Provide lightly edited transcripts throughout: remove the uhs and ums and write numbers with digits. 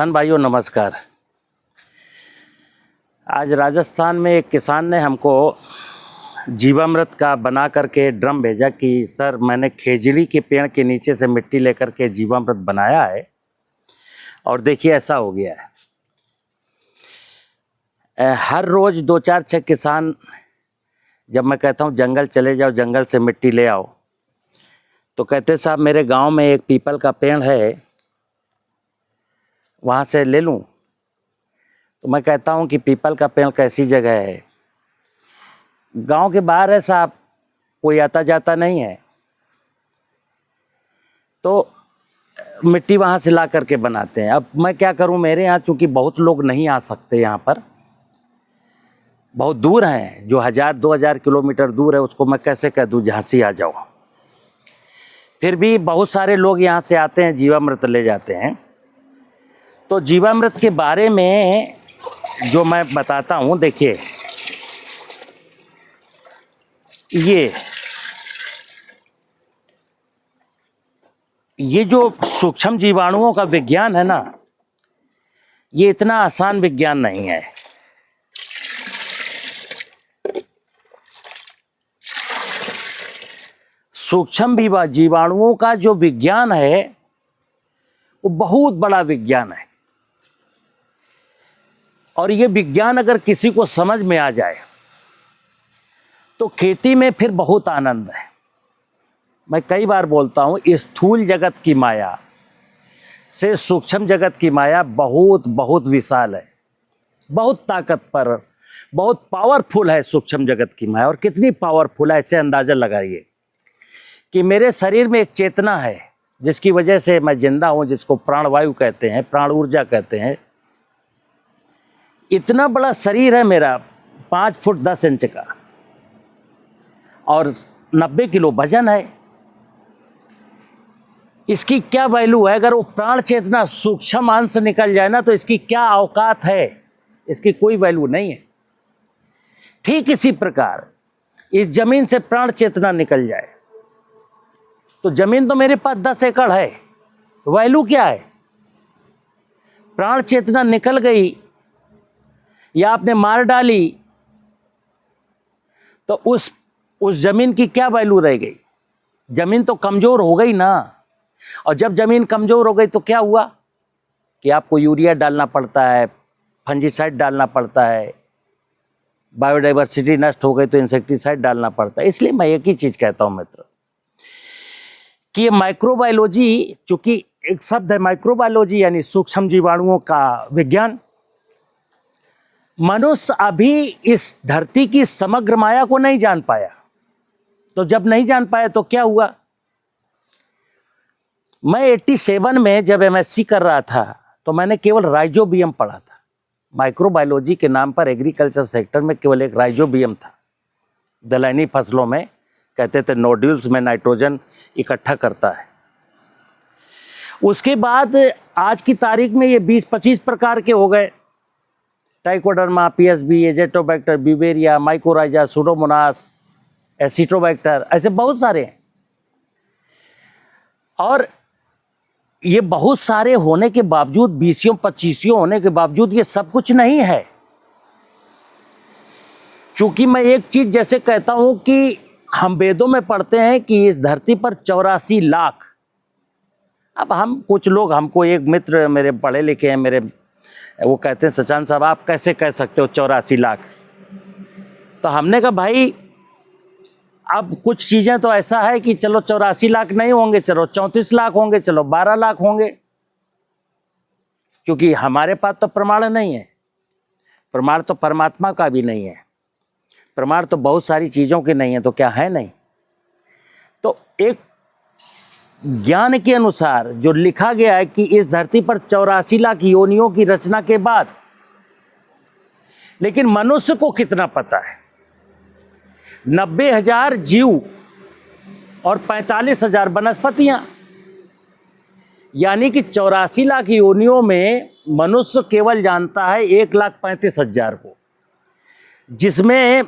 किसान भाइयों नमस्कार। आज राजस्थान में एक किसान ने हमको जीवामृत का बना करके ड्रम भेजा कि सर मैंने खेजड़ी के पेड़ के नीचे से मिट्टी लेकर के जीवामृत बनाया है और देखिए ऐसा हो गया है। हर रोज़ 2-4-6 किसान, जब मैं कहता हूँ जंगल चले जाओ, जंगल से मिट्टी ले आओ, तो कहते साहब मेरे गांव में एक पीपल का पेड़ है, वहाँ से ले लूँ। तो मैं कहता हूँ कि पीपल का पेड़ कैसी जगह है, गांव के बाहर है साहब, कोई आता जाता नहीं है, तो मिट्टी वहाँ से ला करके बनाते हैं। अब मैं क्या करूँ, मेरे यहाँ चूँकि बहुत लोग नहीं आ सकते, यहाँ पर बहुत दूर हैं, जो 1000-2000 किलोमीटर दूर है, उसको मैं कैसे कह दूँ झांसी आ जाओ। फिर भी बहुत सारे लोग यहाँ से आते हैं, जीवामृत ले जाते हैं। तो जीवामृत के बारे में जो मैं बताता हूँ, देखिए ये जो सूक्ष्म जीवाणुओं का विज्ञान है ना, ये इतना आसान विज्ञान नहीं है। सूक्ष्म जीवाणुओं का जो विज्ञान है वो बहुत बड़ा विज्ञान है, और ये विज्ञान अगर किसी को समझ में आ जाए तो खेती में फिर बहुत आनंद है। मैं कई बार बोलता हूँ, स्थूल जगत की माया से सूक्ष्म जगत की माया बहुत बहुत विशाल है, बहुत ताकतवर, बहुत पावरफुल है सूक्ष्म जगत की माया। और कितनी पावरफुल है, ऐसे अंदाज़ा लगाइए कि मेरे शरीर में एक चेतना है जिसकी वजह से मैं जिंदा हूँ, जिसको प्राणवायु कहते हैं, प्राण ऊर्जा कहते हैं। इतना बड़ा शरीर है मेरा, 5 फुट 10 इंच का, और 90 किलो वजन है। इसकी क्या वैल्यू है? अगर वो प्राण चेतना सूक्ष्म अंश निकल जाए ना, तो इसकी क्या औकात है, इसकी कोई वैल्यू नहीं है। ठीक इसी प्रकार इस जमीन से प्राण चेतना निकल जाए तो जमीन तो मेरे पास 10 एकड़ है, वैल्यू क्या है? प्राण चेतना निकल गई या आपने मार डाली तो उस जमीन की क्या वैल्यू रह गई? जमीन तो कमजोर हो गई ना। और जब जमीन कमजोर हो गई तो क्या हुआ कि आपको यूरिया डालना पड़ता है, फंजीसाइड डालना पड़ता है, बायोडाइवर्सिटी नष्ट हो गई तो इंसेक्टिसाइड डालना पड़ता है। इसलिए मैं एक ही चीज कहता हूं मित्र, कि ये माइक्रोबायोलॉजी, चूंकि एक शब्द है माइक्रोबायोलॉजी यानी सूक्ष्म जीवाणुओं का विज्ञान, मनुष्य अभी इस धरती की समग्र माया को नहीं जान पाया। तो जब नहीं जान पाया तो क्या हुआ? मैं 87 में जब एमएससी कर रहा था तो मैंने केवल राइजोबियम पढ़ा था। माइक्रोबायोलॉजी के नाम पर एग्रीकल्चर सेक्टर में केवल एक राइजोबियम था। दलहनी फसलों में कहते थे नोड्यूल्स में नाइट्रोजन इकट्ठा करता है। उसके बाद आज की तारीख में ये 20-25 प्रकार के हो गए। Trichoderma, PSB, Azotobacter, Beauveria, mycorrhiza, Pseudomonas, Acetobacter, ऐसे बहुत सारे हैं। और ये बहुत सारे होने के बावजूद, 20-25 होने के बावजूद, ये सब कुछ नहीं है। चूंकि मैं एक चीज जैसे कहता हूं कि हम वेदों में पढ़ते हैं कि इस धरती पर 84 लाख, अब हम कुछ लोग, हमको एक मित्र मेरे पढ़े लिखे हैं, मेरे वो कहते हैं सचान साहब आप कैसे कह सकते हो 84 लाख? तो हमने कहा भाई अब कुछ चीज़ें तो ऐसा है कि चलो 84 लाख नहीं होंगे, चलो 34 लाख होंगे, चलो 12 लाख होंगे, क्योंकि हमारे पास तो प्रमाण नहीं है। प्रमाण तो परमात्मा का भी नहीं है, प्रमाण तो बहुत सारी चीज़ों के नहीं है, तो क्या है नहीं? तो एक ज्ञान के अनुसार जो लिखा गया है कि इस धरती पर 84 लाख योनियों की रचना के बाद, लेकिन मनुष्य को कितना पता है? 90,000 जीव और 45,000 वनस्पतियां, यानी कि 84 लाख योनियों में मनुष्य केवल जानता है 1,35,000 को, जिसमें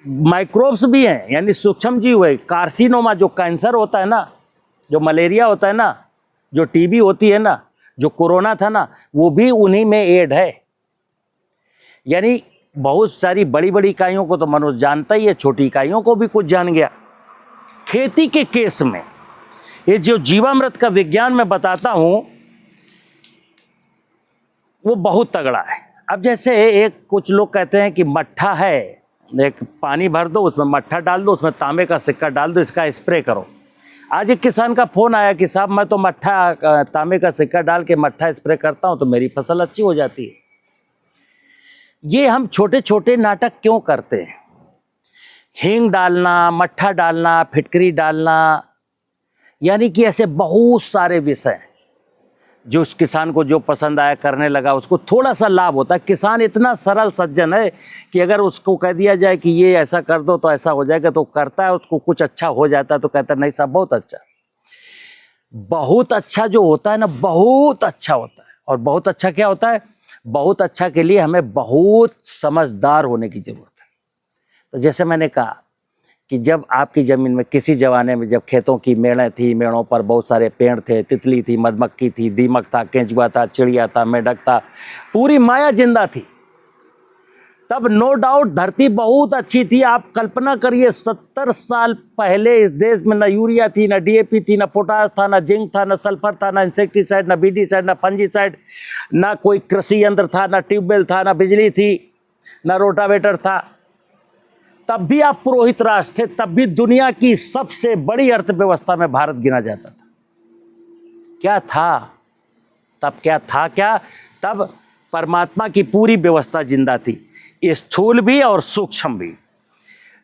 माइक्रोब्स भी हैं, यानी सूक्ष्म जीव है। कार्सिनोमा, जो कैंसर होता है ना, जो मलेरिया होता है ना, जो टीबी होती है ना, जो कोरोना था ना, वो भी उन्हीं में ऐड है। यानी बहुत सारी बड़ी बड़ी इकाइयों को तो मनुष्य जानता ही है, छोटी इकाइयों को भी कुछ जान गया। खेती के केस में ये जो जीवामृत का विज्ञान मैं बताता हूं वो बहुत तगड़ा है। अब जैसे एक कुछ लोग कहते हैं कि मट्ठा है, एक पानी भर दो, उसमें मट्ठा डाल दो, उसमें तांबे का सिक्का डाल दो, इसका स्प्रे करो। आज एक किसान का फोन आया कि साहब मैं तो मट्ठा तांबे का सिक्का डाल के मट्ठा स्प्रे करता हूं तो मेरी फसल अच्छी हो जाती है। ये हम छोटे छोटे नाटक क्यों करते हैं? हींग डालना, मट्ठा डालना, फिटकरी डालना, यानी कि ऐसे बहुत सारे विषय जो उस किसान को जो पसंद आया करने लगा, उसको थोड़ा सा लाभ होता है। किसान इतना सरल सज्जन है कि अगर उसको कह दिया जाए कि ये ऐसा कर दो तो ऐसा हो जाएगा, तो करता है, उसको कुछ अच्छा हो जाता है तो कहता है नहीं साहब बहुत अच्छा। बहुत अच्छा जो होता है ना, बहुत अच्छा होता है। और बहुत अच्छा क्या होता है? बहुत अच्छा के लिए हमें बहुत समझदार होने की जरूरत है। तो जैसे मैंने कहा कि जब आपकी ज़मीन में किसी ज़माने में जब खेतों की मेड़ें थी, मेड़ों पर बहुत सारे पेड़ थे, तितली थी, मधुमक्खी थी, दीमक था, केंचुआ था, चिड़िया था, मेढक था, पूरी माया जिंदा थी, तब नो डाउट धरती बहुत अच्छी थी। आप कल्पना करिए 70 साल पहले इस देश में न यूरिया थी, न डीएपी थी, न पोटास था, न जिंक था, न सल्फर था, न इंसेक्टिसाइड, न बीडीसाइड, न फंजीसाइड, न कोई कृषि यंत्र था, न ट्यूबवेल था, न बिजली थी, न रोटावेटर था। तब भी आप पुरोहित राष्ट्र थे, तब भी दुनिया की सबसे बड़ी अर्थव्यवस्था में भारत गिना जाता था। क्या था तब? क्या था? क्या तब परमात्मा की पूरी व्यवस्था जिंदा थी, स्थूल भी और सूक्ष्म भी।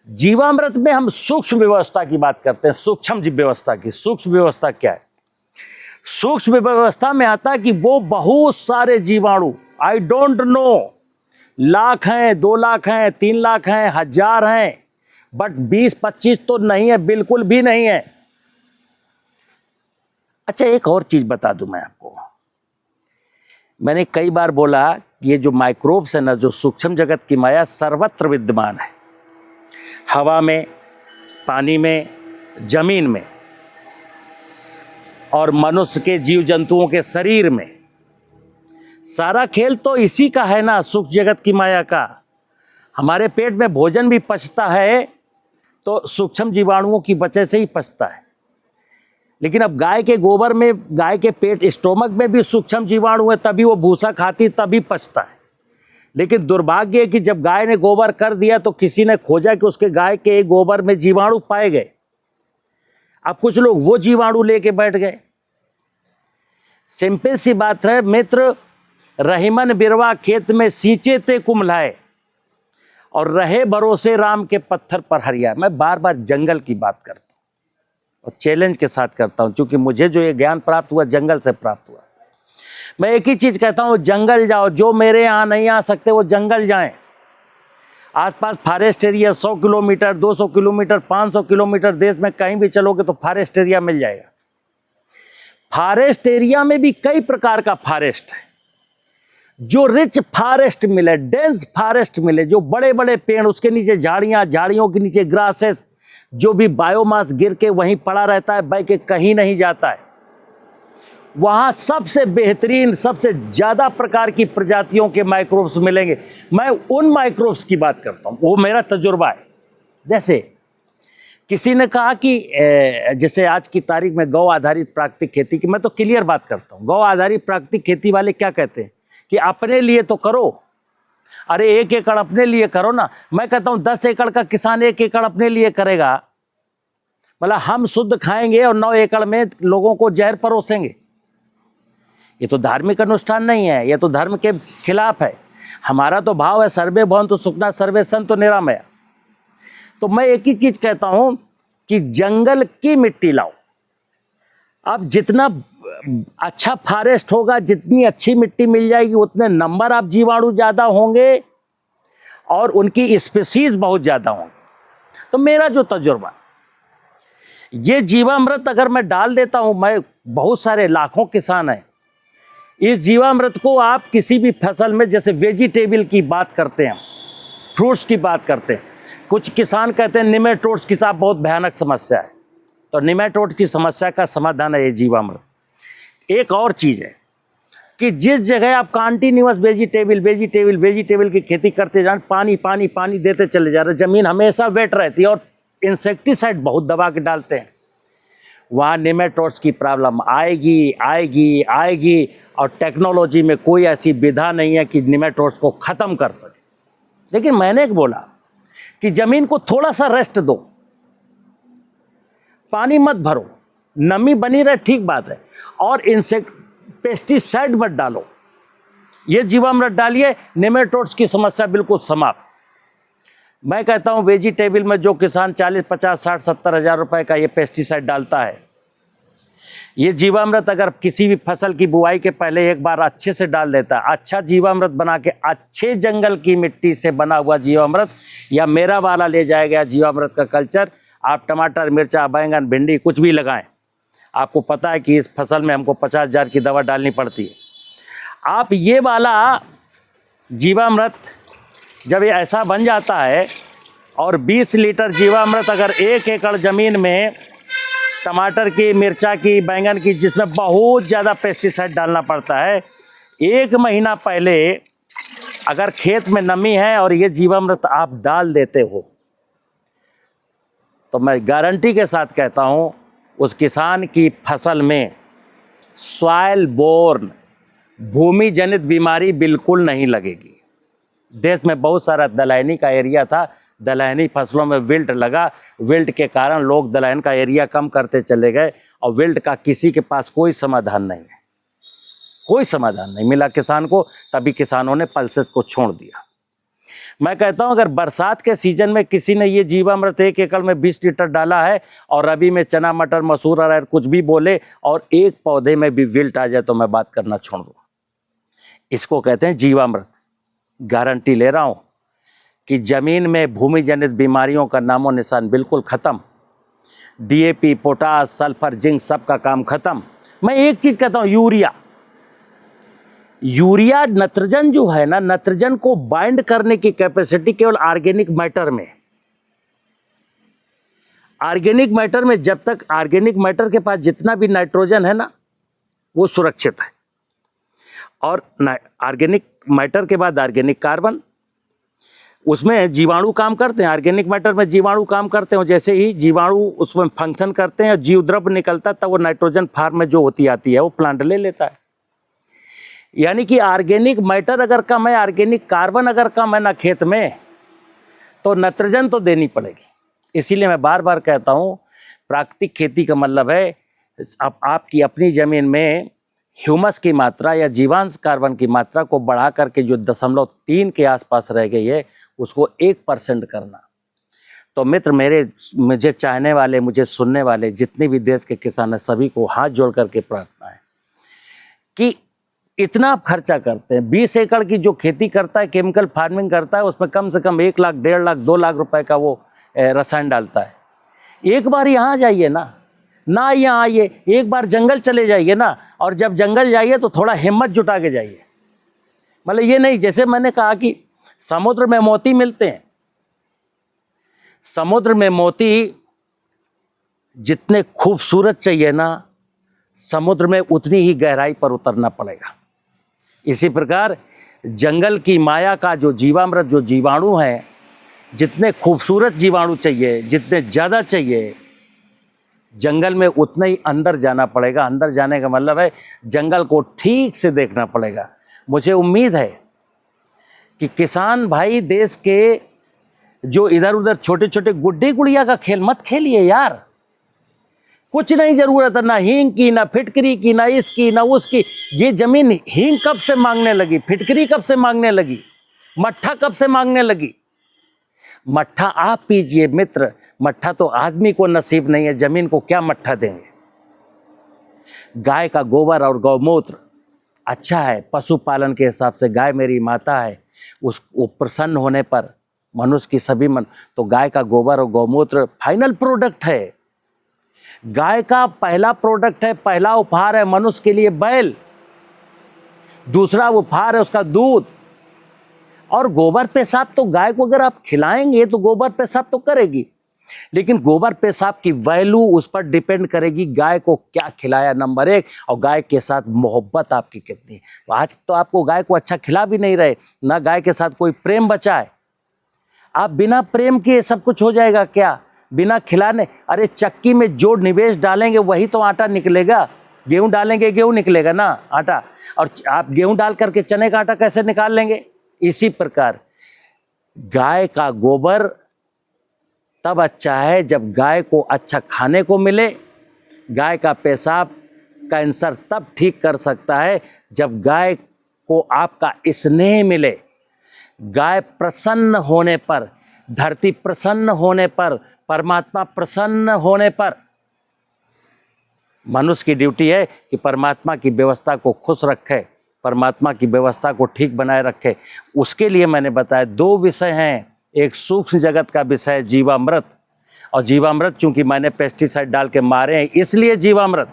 जीवामृत में हम सूक्ष्म व्यवस्था की बात करते हैं, सूक्ष्म व्यवस्था की। सूक्ष्म व्यवस्था क्या है? सूक्ष्म व्यवस्था में आता है कि वो बहुत सारे जीवाणु, आई डोंट नो, लाख हैं, 2 लाख हैं, 3 लाख हैं, 1000 हैं, बट 20-25 तो नहीं है, बिल्कुल भी नहीं है। अच्छा, एक और चीज बता दूं मैं आपको। मैंने कई बार बोला कि ये जो माइक्रोब्स है ना, जो सूक्ष्म जगत की माया सर्वत्र विद्यमान है, हवा में, पानी में, जमीन में और मनुष्य के, जीव जंतुओं के शरीर में। सारा खेल तो इसी का है ना, सूक्ष्म जगत की माया का। हमारे पेट में भोजन भी पचता है तो सूक्ष्म जीवाणुओं की वजह से ही पचता है। लेकिन अब गाय के गोबर में, गाय के पेट, स्टोमक में भी सूक्ष्म जीवाणु है, तभी वो भूसा खाती, तभी पचता है। लेकिन दुर्भाग्य है कि जब गाय ने गोबर कर दिया तो किसी ने खोजा कि उसके गाय के गोबर में जीवाणु पाए गए। अब कुछ लोग वो जीवाणु लेके बैठ गए। सिंपल सी बात है मित्र, रहीमन बिरवा खेत में सींचे ते कुम्हलाए और रहे भरोसे राम के पत्थर पर हरिया। मैं बार बार जंगल की बात करता हूँ और चैलेंज के साथ करता हूँ, क्योंकि मुझे जो ये ज्ञान प्राप्त हुआ जंगल से प्राप्त हुआ। मैं एक ही चीज कहता हूँ, जंगल जाओ। जो मेरे यहाँ नहीं आ सकते वो जंगल जाएं। आसपास forest area 100 kilometre, 200 kilometre, 500 kilometre, देश में कहीं भी चलोगे तो फॉरेस्ट एरिया मिल जाएगा। फॉरेस्ट एरिया में भी कई प्रकार का फॉरेस्ट है। जो रिच फॉरेस्ट मिले, डेंस फॉरेस्ट मिले, जो बड़े बड़े पेड़, उसके नीचे झाड़ियां, झाड़ियों के नीचे ग्रासेस, जो भी बायोमास गिर के वहीं पड़ा रहता है, बह के कहीं नहीं जाता है, वहां सबसे बेहतरीन, सबसे ज्यादा प्रकार की प्रजातियों के माइक्रोब्स मिलेंगे। मैं उन माइक्रोब्स की बात करता हूं, वो मेरा तजुर्बा है। जैसे किसी ने कहा कि जैसे आज की तारीख में गौ आधारित प्राकृतिक खेती की, मैं तो क्लियर बात करता हूं। गौ आधारित प्राकृतिक खेती वाले क्या कहते हैं कि अपने लिए तो करो। अरे 1 एकड़ अपने लिए करो ना। मैं कहता हूं 10 एकड़ का किसान 1 एकड़ अपने लिए करेगा, मतलब हम शुद्ध खाएंगे और 9 एकड़ में लोगों को जहर परोसेंगे। ये तो धार्मिक अनुष्ठान नहीं है, ये तो धर्म के खिलाफ है। हमारा तो भाव है सर्वे भवन्तु सुखिनः सर्वे सन्तु निरामया। तो मैं एक ही चीज कहता हूं कि जंगल की मिट्टी लाओ। अब जितना अच्छा फॉरेस्ट होगा, जितनी अच्छी मिट्टी मिल जाएगी, उतने नंबर ऑफ जीवाणु ज्यादा होंगे और उनकी स्पीसीज बहुत ज्यादा होंगी। तो मेरा जो तजुर्बा, ये जीवामृत अगर मैं डाल देता हूं, मैं, बहुत सारे लाखों किसान हैं, इस जीवामृत को आप किसी भी फसल में, जैसे वेजिटेबल की बात करते हैं, फ्रूट्स की बात करते हैं, कुछ किसान कहते हैं निमेटोड्स की साहब बहुत भयानक समस्या है, तो निमेटोड की समस्या का समाधान है ये जीवामृत। एक और चीज है, कि जिस जगह आप कंटिन्यूअस वेजिटेबल वेजिटेबल वेजिटेबल की खेती करते जाए, पानी पानी पानी देते चले जा रहे, जमीन हमेशा वेट रहती है और इंसेक्टिसाइड बहुत दबा के डालते हैं, वहाँ नेमेटोड्स की प्रॉब्लम आएगी आएगी आएगी। और टेक्नोलॉजी में कोई ऐसी विधा नहीं है कि नेमेटोड्स को ख़त्म कर सके। लेकिन मैंने बोला कि ज़मीन को थोड़ा सा रेस्ट दो, पानी मत भरो, नमी बनी रहे, ठीक बात है, और इंसेक्ट पेस्टिसाइड मत डालो, ये जीवामृत डालिए, नेमेटोड्स की समस्या बिल्कुल समाप्त। मैं कहता हूँ वेजिटेबल में जो किसान 40, 50, 60, 70 हज़ार रुपए का ये पेस्टिसाइड डालता है, ये जीवामृत अगर किसी भी फसल की बुआई के पहले एक बार अच्छे से डाल देता है, अच्छा जीवामृत बना के, अच्छे जंगल की मिट्टी से बना हुआ जीवामृत, या मेरा वाला ले जाया गया जीवामृत का कल्चर, आप टमाटर, मिर्चा, बैंगन, भिंडी कुछ भी लगाएं, आपको पता है कि इस फसल में हमको 50,000 की दवा डालनी पड़ती है। आप ये वाला जीवामृत जब ये ऐसा बन जाता है, और 20 लीटर जीवामृत अगर 1 एकड़ ज़मीन में टमाटर की, मिर्चा की, बैंगन की, जिसमें बहुत ज़्यादा पेस्टिसाइड डालना पड़ता है, 1 महीना पहले अगर खेत में नमी है और ये जीवामृत आप डाल देते हो, तो मैं गारंटी के साथ कहता हूँ उस किसान की फसल में सॉइल बोर्न भूमि जनित बीमारी बिल्कुल नहीं लगेगी। देश में बहुत सारा दलहनी का एरिया था, दलहनी फसलों में विल्ट लगा, विल्ट के कारण लोग दलहन का एरिया कम करते चले गए, और विल्ट का किसी के पास कोई समाधान नहीं है, कोई समाधान नहीं मिला किसान को, तभी किसानों ने पल्सेस को छोड़ दिया। मैं कहता हूं अगर बरसात के सीजन में किसी ने ये जीवामृत 1 एकड़ में 20 लीटर डाला है, और रबी में चना, मटर, मसूर, अरहर कुछ भी बोले, और एक पौधे में भी विल्ट आ जाए, तो मैं बात करना छोड़ दूँ। इसको कहते हैं जीवामृत। गारंटी ले रहा हूं कि जमीन में भूमि जनित बीमारियों का नामो निशान बिल्कुल खत्म। डीएपी, पोटास, सल्फर, जिंक सबका काम खत्म। मैं एक चीज कहता हूं, यूरिया नत्रजन जो है ना, नत्रजन को बाइंड करने की कैपेसिटी केवल ऑर्गेनिक मैटर में। ऑर्गेनिक मैटर में जब तक ऑर्गेनिक मैटर के पास जितना भी नाइट्रोजन है ना, वो सुरक्षित है। और ऑर्गेनिक मैटर के बाद ऑर्गेनिक कार्बन, उसमें जीवाणु काम करते हैं। ऑर्गेनिक मैटर में जीवाणु काम करते हैं, जैसे ही जीवाणु उसमें फंक्शन करते हैं, जीव द्रव्य निकलता है, तब वो नाइट्रोजन फॉर्म में जो होती आती है वो प्लांट ले लेता है। यानी कि ऑर्गेनिक मैटर अगर कम है, ऑर्गेनिक कार्बन अगर कम है ना खेत में, तो नाइट्रोजन तो देनी पड़ेगी। इसीलिए मैं बार बार कहता हूँ, प्राकृतिक खेती का मतलब है आपकी अपनी ज़मीन में ह्यूमस की मात्रा या जीवांश कार्बन की मात्रा को बढ़ा करके जो 0.3 के आसपास रह गई है, उसको 1% करना। तो मित्र मेरे, मुझे चाहने वाले, मुझे सुनने वाले जितने भी देश के किसान हैं, सभी को हाथ जोड़ करके प्रार्थना है कि इतना आप खर्चा करते हैं, 20 एकड़ की जो खेती करता है, केमिकल फार्मिंग करता है, उसमें कम से कम 1 लाख, 1.5 लाख, 2 लाख रुपए का वो रसायन डालता है। एक बार यहाँ जाइए ना यहाँ आइए, एक बार जंगल चले जाइए ना, और जब जंगल जाइए तो थोड़ा हिम्मत जुटा के जाइए। मतलब ये नहीं, जैसे मैंने कहा कि समुद्र में मोती मिलते हैं, समुद्र में मोती जितने खूबसूरत चाहिए ना, समुद्र में उतनी ही गहराई पर उतरना पड़ेगा। इसी प्रकार जंगल की माया का जो जीवामृत, जो जीवाणु हैं, जितने खूबसूरत जीवाणु चाहिए, जितने ज़्यादा चाहिए, जंगल में उतना ही अंदर जाना पड़ेगा। अंदर जाने का मतलब है जंगल को ठीक से देखना पड़ेगा। मुझे उम्मीद है कि किसान भाई देश के जो इधर उधर छोटे छोटे गुड्डी गुड़िया का खेल मत खेलिए यार। कुछ नहीं जरूरत है, ना हींग की, ना फिटकरी की, ना इसकी, ना उसकी। ये जमीन हींग कब से मांगने लगी, फिटकरी कब से मांगने लगी, मट्ठा कब से मांगने लगी? मट्ठा आप पीजिए मित्र, मट्ठा तो आदमी को नसीब नहीं है, जमीन को क्या मट्ठा देंगे। गाय का गोबर और गौमूत्र अच्छा है, पशुपालन के हिसाब से गाय मेरी माता है, उसको प्रसन्न होने पर मनुष्य की सभी मन, तो गाय का गोबर और गौमूत्र फाइनल प्रोडक्ट है। गाय का पहला प्रोडक्ट है, पहला उपहार है मनुष्य के लिए बैल, दूसरा उपहार है उसका दूध। और गोबर पेशाब तो गाय को अगर आप खिलाएंगे तो गोबर पेशाब तो करेगी। लेकिन गोबर पेशाब की वैल्यू उस पर डिपेंड करेगी गाय को क्या खिलाया, नंबर 1, और गाय के साथ मोहब्बत आपकी कितनी है। आज तो आपको गाय को अच्छा खिला भी नहीं रहे, ना गाय के साथ कोई प्रेम बचा है। आप बिना प्रेम के सब कुछ हो जाएगा क्या? बिना खिलाने, अरे चक्की में जो निवेश डालेंगे वही तो आटा निकलेगा। गेहूं डालेंगे गेहूं निकलेगा ना आटा, और आप गेहूं डाल करके चने का आटा कैसे निकाल लेंगे? इसी प्रकार गाय का गोबर तब अच्छा है जब गाय को अच्छा खाने को मिले। गाय का पेशाब कैंसर तब ठीक कर सकता है जब गाय को आपका स्नेह मिले। गाय प्रसन्न होने पर, धरती प्रसन्न होने पर, परमात्मा प्रसन्न होने पर, मनुष्य की ड्यूटी है कि परमात्मा की व्यवस्था को खुश रखे, परमात्मा की व्यवस्था को ठीक बनाए रखे। उसके लिए मैंने बताया 2 विषय हैं। एक सूक्ष्म जगत का विषय जीवामृत, और जीवामृत चूंकि मैंने पेस्टिसाइड डाल के मारे हैं इसलिए जीवामृत,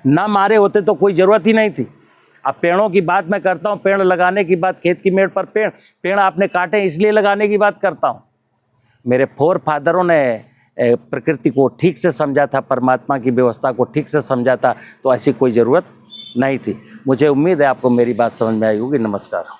ना मारे होते तो कोई ज़रूरत ही नहीं थी। अब पेड़ों की बात मैं करता हूँ, पेड़ लगाने की बात, खेत की मेड़ पर पेड़ आपने काटे इसलिए लगाने की बात करता हूँ। मेरे फोर फादरों ने प्रकृति को ठीक से समझा था, परमात्मा की व्यवस्था को ठीक से समझा था, तो ऐसी कोई ज़रूरत नहीं थी। मुझे उम्मीद है आपको मेरी बात समझ में आई होगी। नमस्कार।